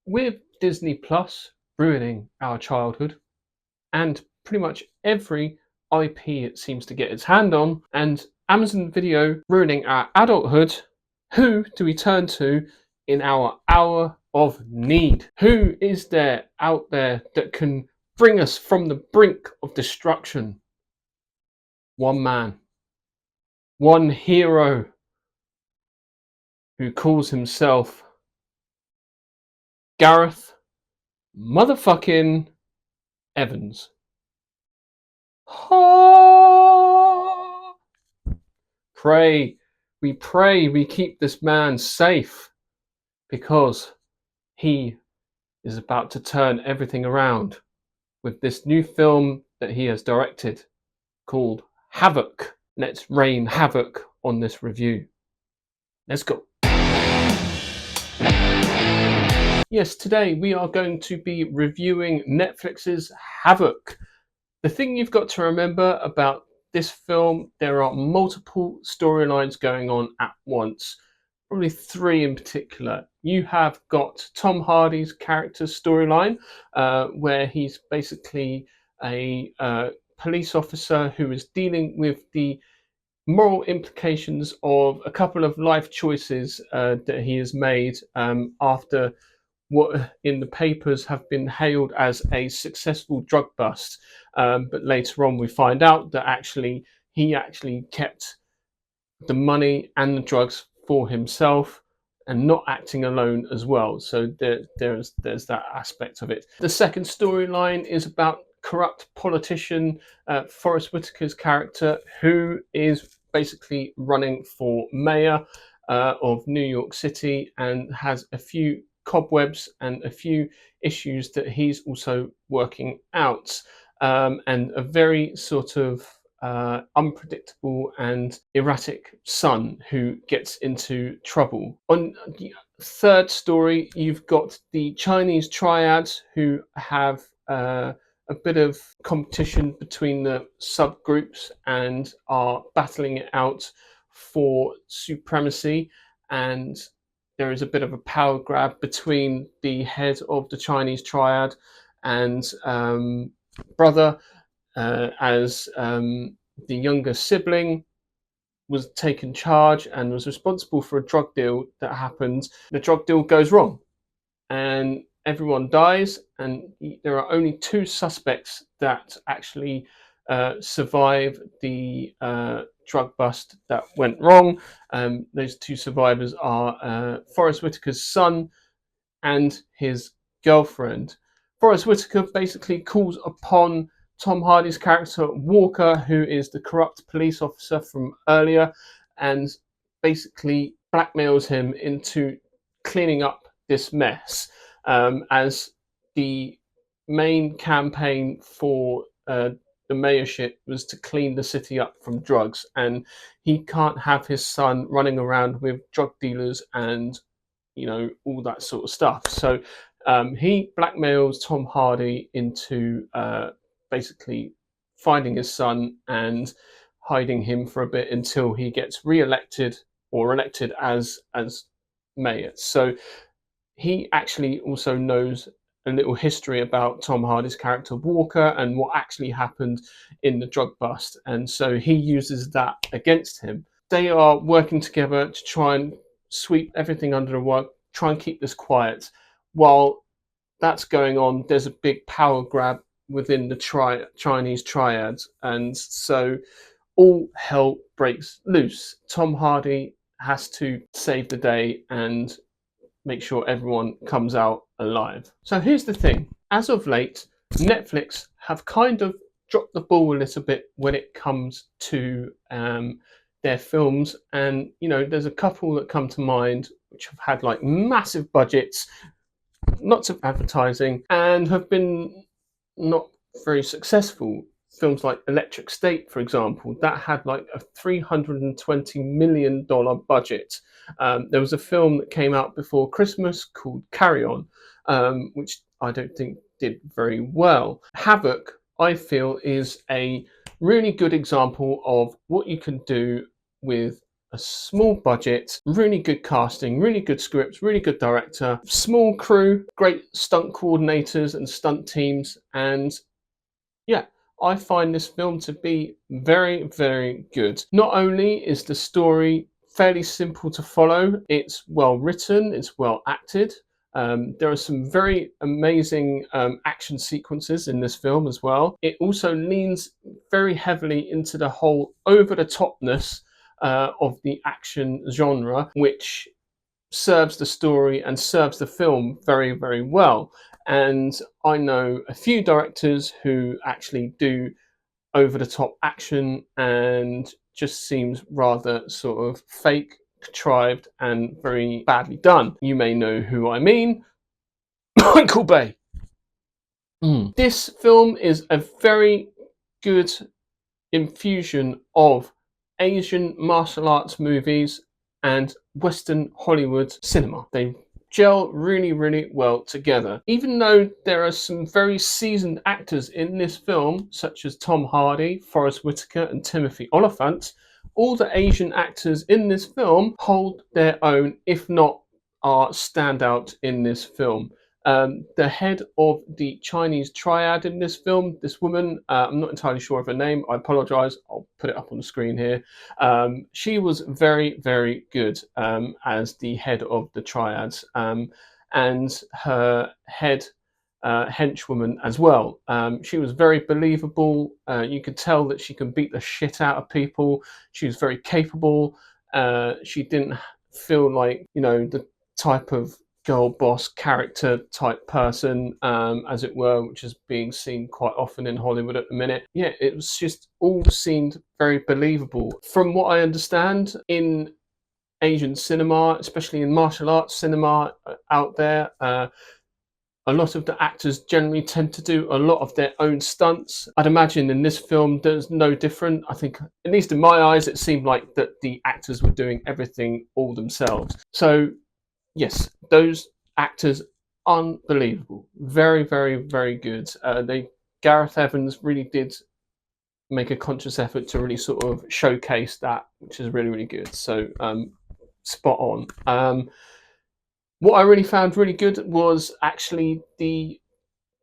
with Disney Plus ruining our childhood and pretty much every IP it seems to get its hand on, and Amazon Video ruining our adulthood, who do we turn to in our hour of need? Who is there out there that can bring us from the brink of destruction? One man, one hero who calls himself Gareth motherfucking Evans. Pray, we keep this man safe because he is about to turn everything around with this new film that he has directed called Havoc. Let's rain havoc on this review. Let's go. Yes, today we are going to be reviewing Netflix's Havoc. The thing you've got to remember about this film, there are multiple storylines going on at once, probably three in particular. You have got Tom Hardy's character's storyline, where he's basically a police officer who is dealing with the moral implications of a couple of life choices that he has made after what in the papers have been hailed as a successful drug bust. But later on, we find out that he actually kept the money and the drugs for himself and not acting alone as well. So there's that aspect of it. The second storyline is about corrupt politician Forrest Whitaker's character, who is basically running for mayor of New York City and has a few cobwebs and a few issues that he's also working out, and a very sort of unpredictable and erratic son who gets into trouble. On the third story, you've got the Chinese triads who have a bit of competition between the subgroups and are battling it out for supremacy, and there is a bit of a power grab between the head of the Chinese triad and brother, as the younger sibling was taken charge and was responsible for a drug deal that happened. The drug deal goes wrong and everyone dies, and there are only two suspects that actually survive the drug bust that went wrong. Those two survivors are Forrest Whitaker's son and his girlfriend. Forrest Whitaker basically calls upon Tom Hardy's character Walker, who is the corrupt police officer from earlier, and basically blackmails him into cleaning up this mess, as the main campaign for the mayorship was to clean the city up from drugs, and he can't have his son running around with drug dealers and all that sort of stuff. So he blackmails Tom Hardy into basically finding his son and hiding him for a bit until he gets re-elected or elected as mayor. So he actually also knows a little history about Tom Hardy's character Walker and what actually happened in the drug bust, and so he uses that against him. They are working together to try and sweep everything under the rug, try and keep this quiet. While that's going on, there's a big power grab within the Chinese triads, and so all hell breaks loose. Tom Hardy has to save the day and make sure everyone comes out alive. So here's the thing. As of late, Netflix have kind of dropped the ball a little bit when it comes to their films, and there's a couple that come to mind which have had like massive budgets, lots of advertising, and have been not very successful. Films like Electric State, for example, that had like a $320 million budget. There was a film that came out before Christmas called Carry On, which I don't think did very well. Havoc, I feel, is a really good example of what you can do with a small budget, really good casting, really good scripts, really good director, small crew, great stunt coordinators and stunt teams, and yeah, I find this film to be very, very good. Not only is the story fairly simple to follow, it's well written, it's well acted. There are some very amazing action sequences in this film as well. It also leans very heavily into the whole over the topness of the action genre, which serves the story and serves the film very, very well. And I know a few directors who actually do over the top action and just seems rather sort of fake, contrived, and very badly done. You may know who I mean. Michael Bay. This film is a very good infusion of Asian martial arts movies and Western Hollywood cinema. They gel really, really well together. Even though there are some very seasoned actors in this film, such as Tom Hardy, Forest Whitaker, and Timothy Olyphant, all the Asian actors in this film hold their own, if not are standout in this film. The head of the Chinese triad in this film, this woman, I'm not entirely sure of her name, I apologize, I'll put it up on the screen here. She was very, very good as the head of the triads, and her head henchwoman as well. She was very believable. You could tell that she can beat the shit out of people. She was very capable. She didn't feel like, the type of girl boss character type person, as it were, which is being seen quite often in Hollywood at the minute. Yeah, it was just all seemed very believable. From what I understand, in Asian cinema, especially in martial arts cinema out there, a lot of the actors generally tend to do a lot of their own stunts. I'd imagine in this film there's no different. I think, at least in my eyes, it seemed like that the actors were doing everything all themselves. So yes, those actors, unbelievable, very, very, very good. Gareth Evans really did make a conscious effort to really sort of showcase that, which is really, really good. So spot on. What I really found really good was actually the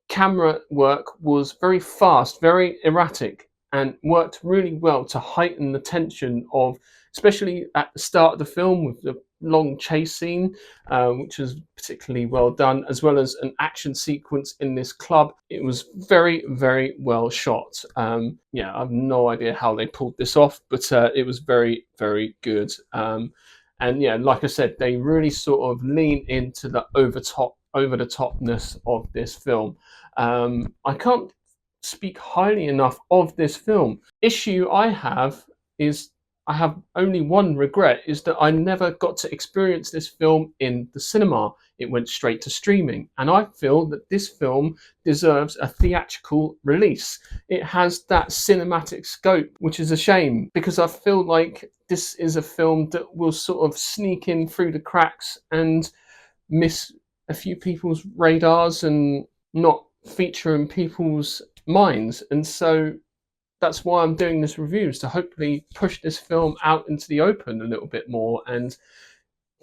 camera work was very fast, very erratic, and worked really well to heighten the tension of, especially at the start of the film with the long chase scene, which was particularly well done, as well as an action sequence in this club. It was very, very well shot. Yeah, I have no idea how they pulled this off, but it was very, very good. And yeah, like I said, they really sort of lean into the over the topness of this film. I can't speak highly enough of this film. Issue I have is I have only one regret, is that I never got to experience this film in the cinema. It went straight to streaming, and I feel that this film deserves a theatrical release. It has that cinematic scope, which is a shame, because I feel like this is a film that will sort of sneak in through the cracks and miss a few people's radars and not feature in people's minds. And so that's why I'm doing this review, is to hopefully push this film out into the open a little bit more and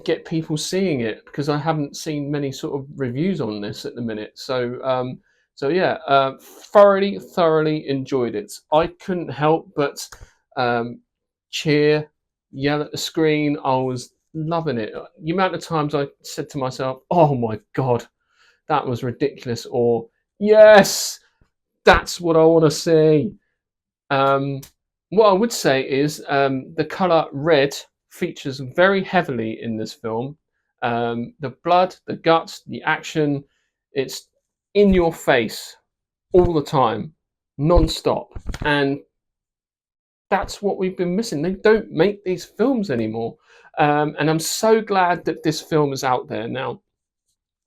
get people seeing it, because I haven't seen many sort of reviews on this at the minute. So yeah, thoroughly enjoyed it. I couldn't help but cheer, yell at the screen. I was loving it. The amount of times I said to myself, "Oh my god, that was ridiculous," or "Yes, that's what I want to see." What I would say is the colour red features very heavily in this film. The blood, the guts, the action, it's in your face all the time, non-stop. And that's what we've been missing. They don't make these films anymore. And I'm so glad that this film is out there now.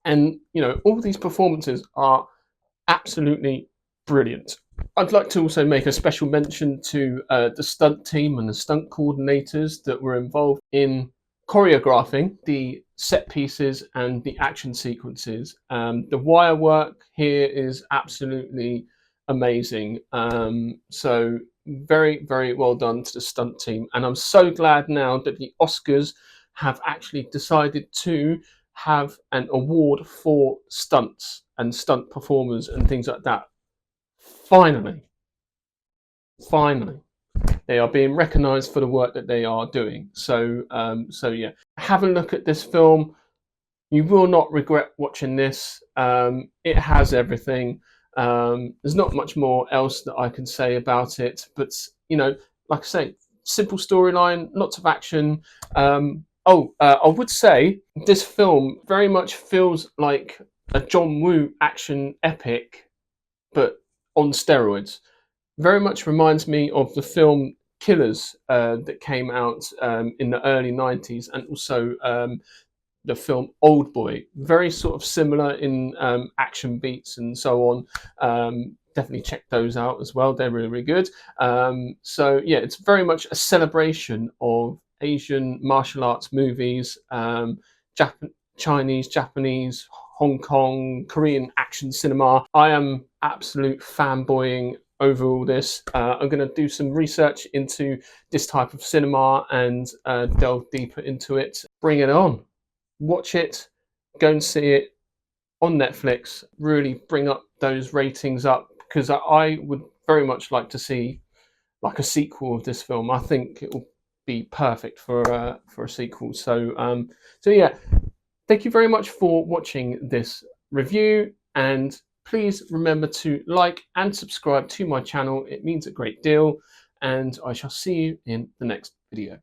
And, all these performances are absolutely brilliant. I'd like to also make a special mention to the stunt team and the stunt coordinators that were involved in choreographing the set pieces and the action sequences. The wire work here is absolutely amazing. So very, very well done to the stunt team. And I'm so glad now that the Oscars have actually decided to have an award for stunts and stunt performers and things like that. Finally, finally, they are being recognised for the work that they are doing. So yeah, have a look at this film. You will not regret watching this. It has everything. There's not much more else that I can say about it, but you know, like I say, simple storyline, lots of action. I would say this film very much feels like a John Woo action epic, but on steroids. Very much reminds me of the film Killers that came out in the early 90s, and also the film Old Boy. Very sort of similar in action beats and so on. Definitely check those out as well. They're really, really good. So yeah, it's very much a celebration of Asian martial arts movies, Chinese, Japanese, Hong Kong, Korean action cinema. I am absolute fanboying over all this. I'm going to do some research into this type of cinema and delve deeper into it. Bring it on. Watch it, go and see it on Netflix. Really bring up those ratings up, because I would very much like to see like a sequel of this film. I think it will be perfect for a sequel. So yeah, thank you very much for watching this review, and please remember to like and subscribe to my channel. It means a great deal, and I shall see you in the next video.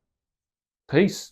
Peace.